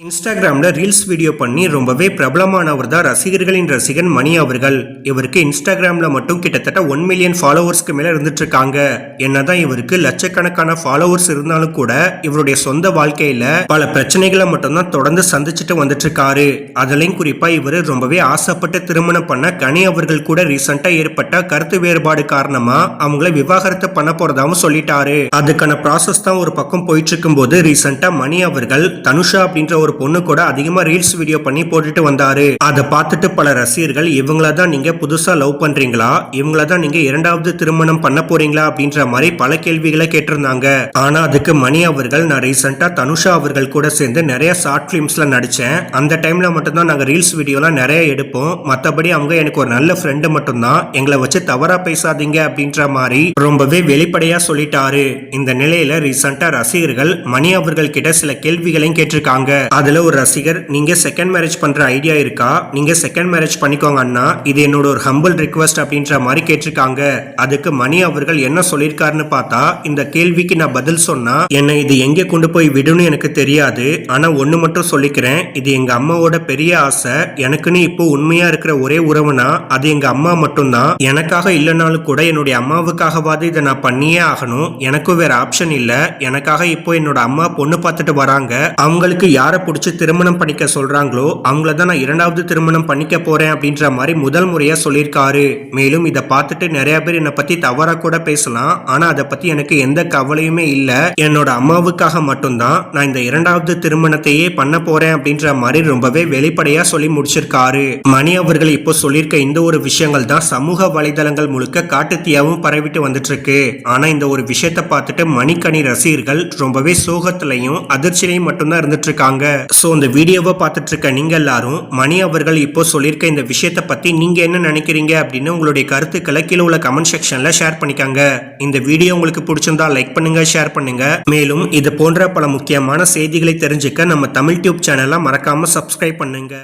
இன்ஸ்டாகிராம்ல reels video பண்ணி ரொம்பவே பிரபலமானவர் தான் ரசிகர்களின் ரசிகன் மணி அவர்கள். இவருக்கு இன்ஸ்டாகிராம்ல மட்டும் கிட்டத்தட்ட 1 மில்லியன் ஃபாலோவர்ஸ்க்கு மேல இருந்துட்டு இருக்காங்க. என்னதான் இவருக்கு லட்சக்கணக்கான ஃபாலோவர்ஸ் இருந்தாலும் கூட இவருடைய சொந்த வாழ்க்கையில பல பிரச்சனைகளை மட்டும்தான் தொடர்ந்து சந்திச்சுட்டு வந்துட்டு இருக்காரு. அதுலயும் குறிப்பா இவர் ரொம்பவே ஆசைப்பட்டு திருமணம் பண்ண கனி அவர்கள் கூட ரீசெண்டா ஏற்பட்ட கருத்து வேறுபாடு காரணமா அவங்கள விவாகரத்து பண்ண போறதாவும் சொல்லிட்டாரு. அதுக்கான ப்ராசஸ் தான் ஒரு பக்கம் போயிட்டு இருக்கும் போது ரீசெண்டா மணி அவர்கள் தனுஷா அப்படின்ற ஒரு பொண்ணு கூட அதிகமா ரீல்ஸ் வீடியோ பண்ணி போட்டுட்டு வந்தாரு. அதை பார்த்துட்டு பல ரசிகர்கள் இவங்கள தான் நீங்க புதுசா லவ் பண்றீங்களா, இவங்கள தான் நீங்க இரண்டாவது திருமணம் பண்ண போறீங்களா அப்படின்ற மாதிரி பல கேள்விகளை கேட்டிருந்தாங்க. ஆனா அதுக்கு மணி அவர்கள், நான் ரீசெண்டா தனுஷா அவர்கள் கூட சேர்ந்து நிறைய ஷார்ட் பிலிம்ஸ்ல நடிச்சேன். அந்த டைம்ல மட்டும்தான் நாங்க ரீல்ஸ் வீடியோலாம் நிறைய எடுப்போம். மத்தபடி அவங்க எனக்கு ஒரு நல்ல ஃப்ரெண்டு மட்டும்தான், எங்களை வச்சு தவறா பேசாதீங்க அப்படின்ற மாதிரி ரொம்பவே வெளிப்படையா சொல்லிட்டாரு. இந்த நிலையில ரீசெண்டா ரசிகர்கள் மணி அவர்கள் கிட்ட சில கேள்விகளையும் கேட்டிருக்காங்க. அதுல ஒரு ரசிகர், நீங்க செகண்ட் மேரேஜ் பண்ற ஐடியா இருக்கா, நீங்க செகண்ட் மேரேஜ் பண்ணிக்கோங்க அண்ணா, இது என்னோட ஒரு ஹம்பிள் ரிக்வெஸ்ட் அப்படின்ற மாதிரி கேட்டிருக்காங்க. அதுக்கு மணி அவர்கள் என்ன சொல்லியிருக்காருன்னு பார்த்தா, இந்த கேள்விக்கு நான் பதில் சொன்னா என்னை இது எங்க கொண்டு போய் விடுன்னு எனக்கு தெரியாது. ஆனா ஒண்ணு மட்டும் சொல்லிக்கிறேன், இது எங்க அம்மாவோட பெரிய ஆசை. எனக்குன்னு இப்போ உண்மையா இருக்கிற ஒரே உறவுனா அது எங்க அம்மா மட்டும்தான். எனக்காக இல்லைனாலும் கூட என்னுடைய அம்மாவுக்காகவாது இதை நான் பண்ணியே ஆகணும். எனக்கும் வேற ஆப்ஷன் இல்ல. எனக்காக இப்போ என்னோட அம்மா பொண்ணு பார்த்துட்டு வராங்க. அவங்களுக்கு யாரை பிடிச்சி திருமணம் பண்ணிக்க சொல்றாங்களோ அவங்கள தான் நான் இரண்டாவது திருமணம் பண்ணிக்க போறேன் அப்படின்ற மாதிரி முதல் முறையா சொல்லியிருக்காரு. மேலும் இதை பார்த்துட்டு நிறைய பேர் என்னை பத்தி தவறா கூட பேசலாம். ஆனா அதை பத்தி எனக்கு எந்த கவலையுமே இல்ல. என்னோட அம்மாவுக்காக மட்டும்தான் நான் இந்த இரண்டாவது திருமணத்தையே பண்ண போறேன் அப்படின்ற மாதிரி ரொம்பவே வெளிப்படையா சொல்லி முடிச்சிருக்காரு. மணி அவர்கள் இப்போ சொல்லியிருக்க இந்த ஒரு விஷயங்கள் தான் சமூக வலைதளங்கள் முழுக்க காட்டுத்தீயாவும் பரவிட்டு வந்துட்டு இருக்கு. ஆனா இந்த ஒரு விஷயத்தை பார்த்துட்டு மணிக்கணி ரசிகர்கள் ரொம்பவே சோகத்திலையும் அதிர்ச்சியிலையும் மட்டும்தான் இருந்துட்டு இருக்காங்க. சோ இந்த வீடியோவை பார்த்துட்டு இருக்க நீங்க எல்லாரும் மணி அவர்கள் இப்போ சொல்லியிருக்க இந்த விஷயத்தை பத்தி நீங்க என்ன நினைக்கிறீங்க அப்படின்னு உங்களுடைய கருத்துக்களை கீழே உள்ள கமெண்ட் செக்ஷன்ல ஷேர் பண்ணிக்கங்க. இந்த வீடியோ உங்களுக்கு பிடிச்சிருந்தா லைக் பண்ணுங்க, ஷேர் பண்ணுங்க. மேலும் இது போன்ற பல முக்கியமான செய்திகளை தெரிஞ்சுக்க நம்ம தமிழ் டியூப் சேனலை மறக்காம சப்ஸ்கிரைப் பண்ணுங்க.